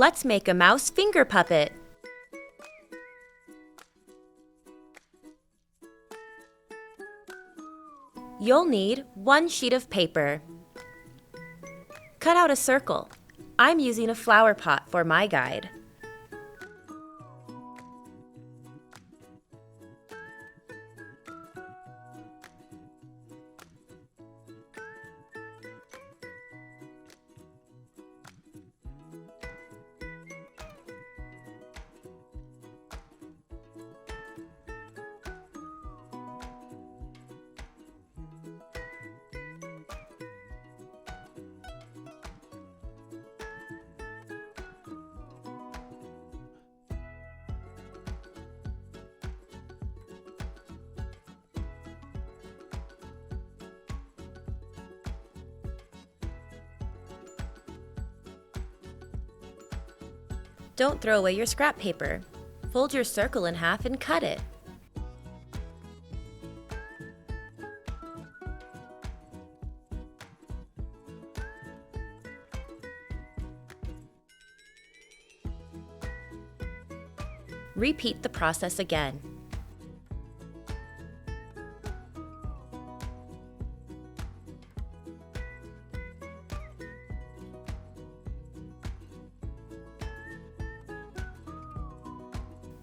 Let's make a mouse finger puppet. You'll need 1 sheet of paper. Cut out a circle. I'm using a flower pot for my guide. Don't throw away your scrap paper. Fold your circle in half and cut it. Repeat the process again.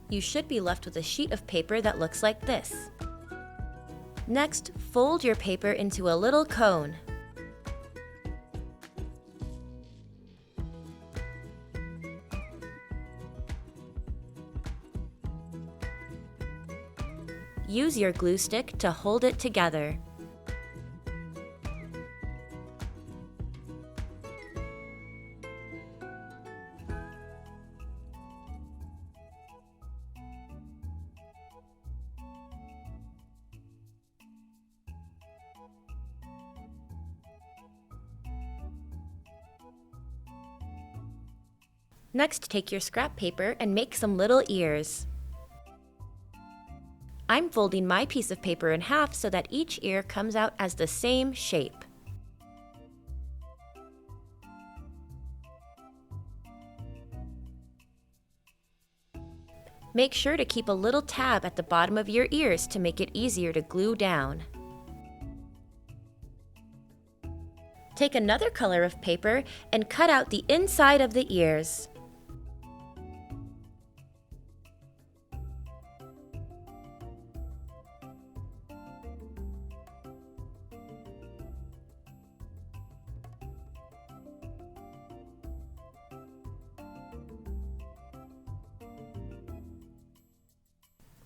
You should be left with a sheet of paper that looks like this. Next, fold your paper into a little cone. Use your glue stick to hold it together. Next, take your scrap paper and make some little ears. I'm folding my piece of paper in half so that each ear comes out as the same shape. Make sure to keep a little tab at the bottom of your ears to make it easier to glue down. Take another color of paper and cut out the inside of the ears.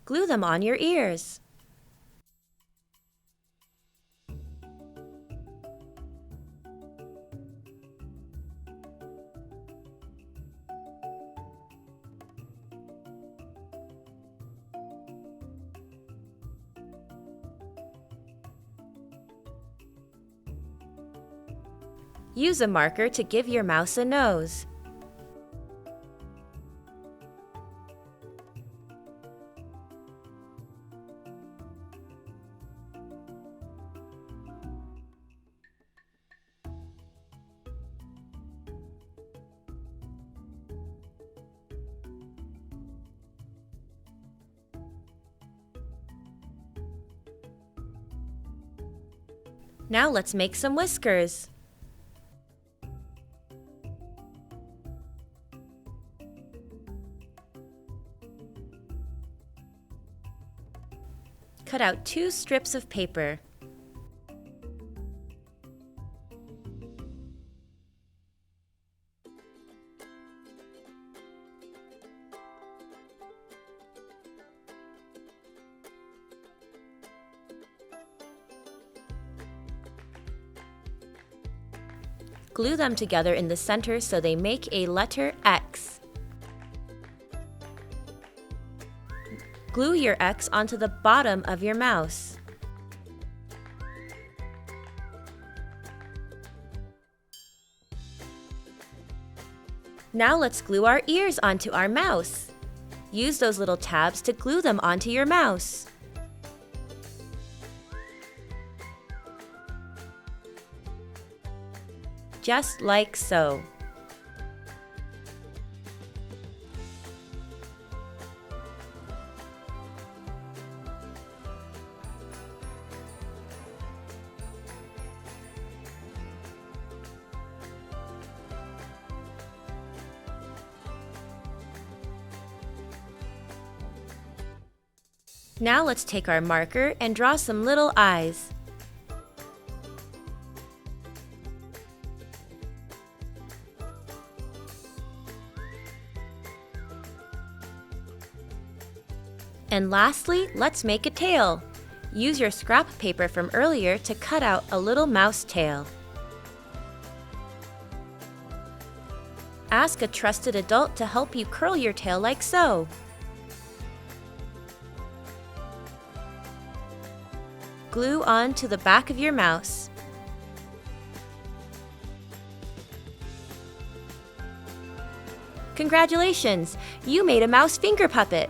Glue them on your ears. Use a marker to give your mouse a nose. Now let's make some whiskers. Cut out 2 strips of paper. Glue them together in the center so they make a letter X. Glue your X onto the bottom of your mouse. Now let's glue our ears onto our mouse. Use those little tabs to glue them onto your mouse. Just like so. Now let's take our marker and draw some little eyes. And lastly, let's make a tail. Use your scrap paper from earlier to cut out a little mouse tail. Ask a trusted adult to help you curl your tail like so. Glue on to the back of your mouse. Congratulations! You made a mouse finger puppet!